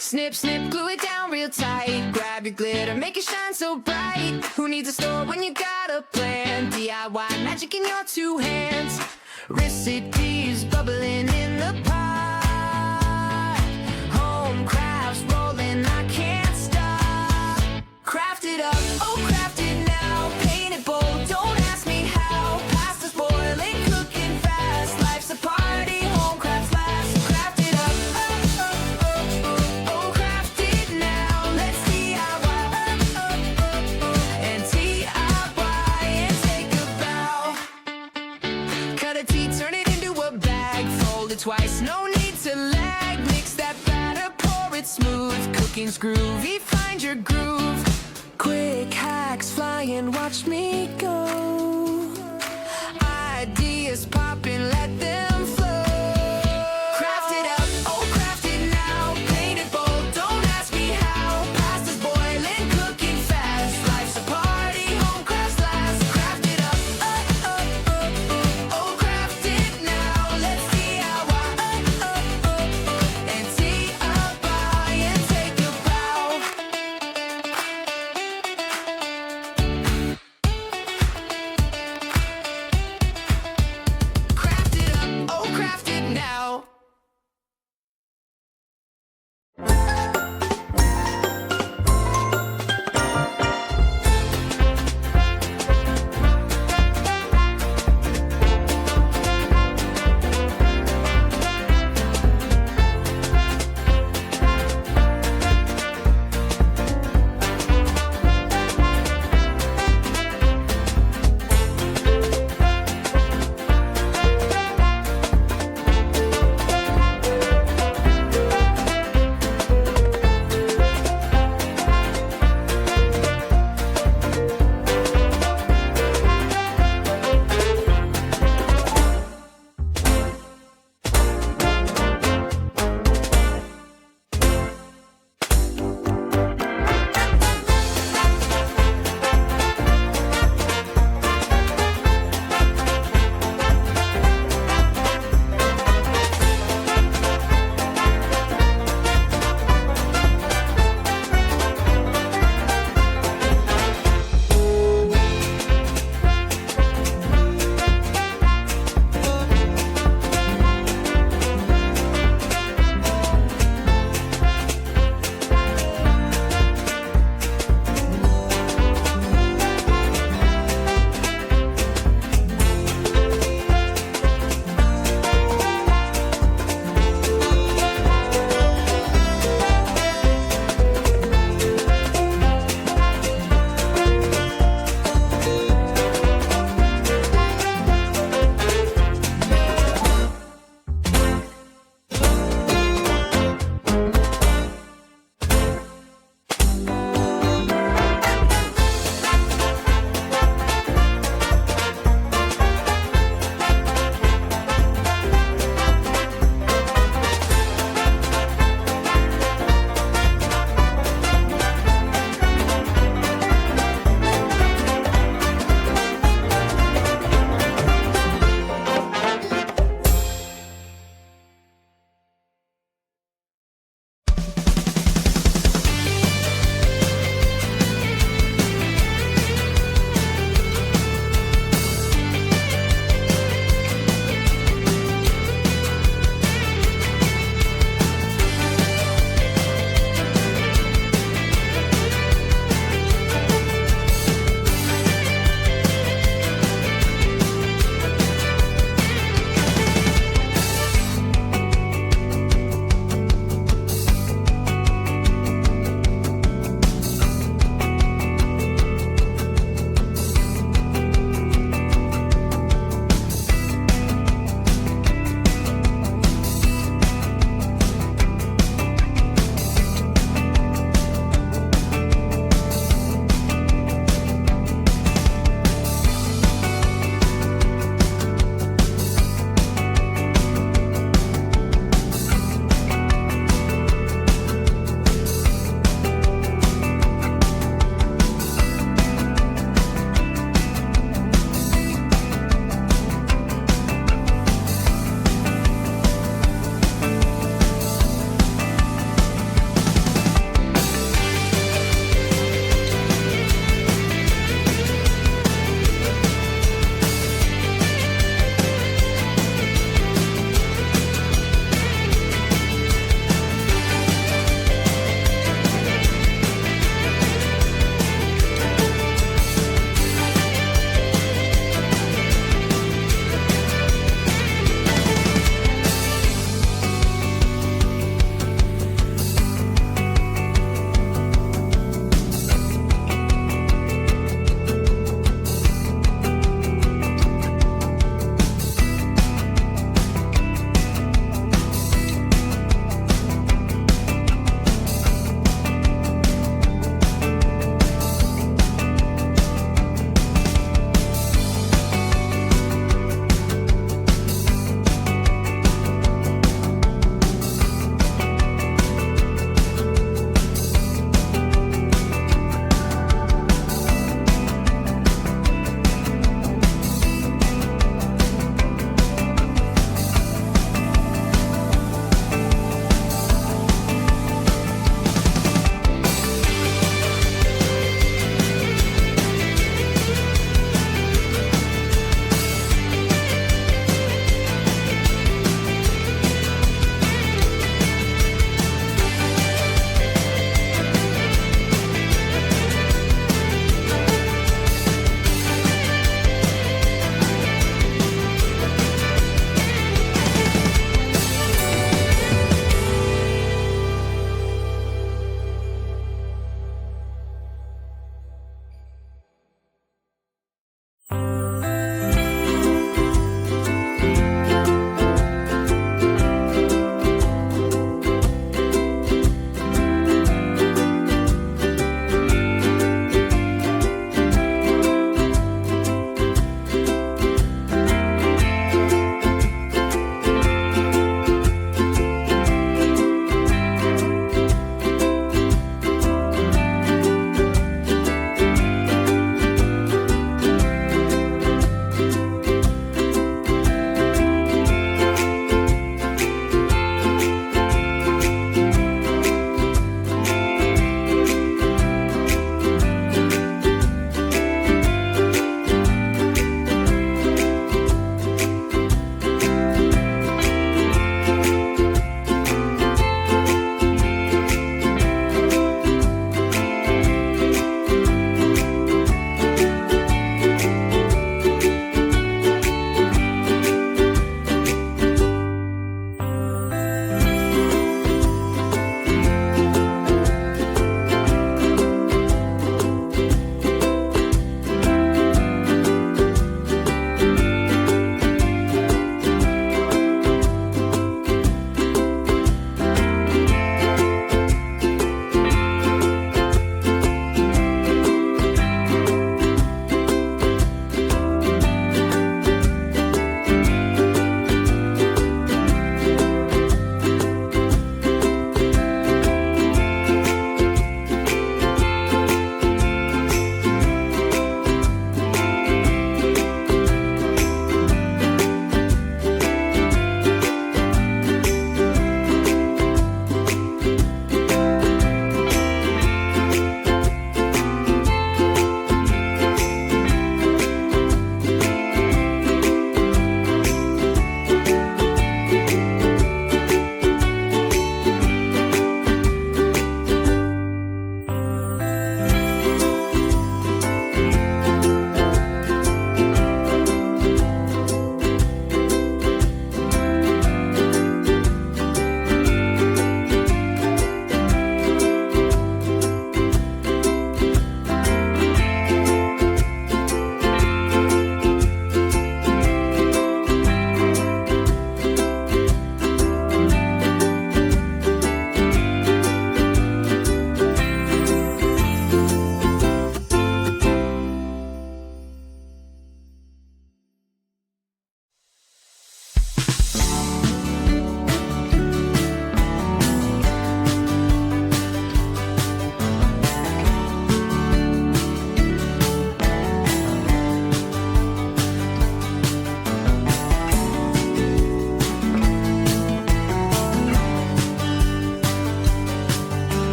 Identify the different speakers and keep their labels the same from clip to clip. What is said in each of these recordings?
Speaker 1: Snip, snip, glue it down real tight. Grab your glitter, make it shine so bright. Who needs a store when you got a plan? DIY magic in your two hands. Recipes bubbling in the pot. Home crafts rolling, I can't stop. Craft it up, oh craft it now. Paint it bold, don't ask me how. Pasta's boiling, cooking fast. Life's a party, home crafts last. Craft it up, oh, oh, oh, oh, oh, craft it now. Let's DIY, oh, oh, oh, oh, and DIY and take a bow. Cut a T, turn it into a bag. Fold it twice, no need to lag. Mix that batter, pour it smooth. Cooking's groovy, find your groove. Quick hacks flying, watch me go. Ideas popping, let them flow. Craft it up, oh craft it now. Paint it bold, don't ask me how. Pasta's boiling, cooking fast. Life's a party, home crafts last. Craft it up, oh, oh, oh, oh, oh, craft it now. Let's DIY, oh, oh, oh, oh, and DIY and take a bow. Craft it up,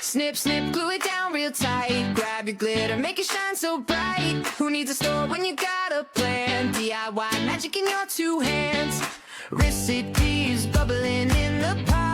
Speaker 1: Snip, snip, glue it down real tight. Grab your glitter, make it shine so bright. Who needs a store when you got a plan? DIY magic in your two hands. Recipes bubbling in the pot.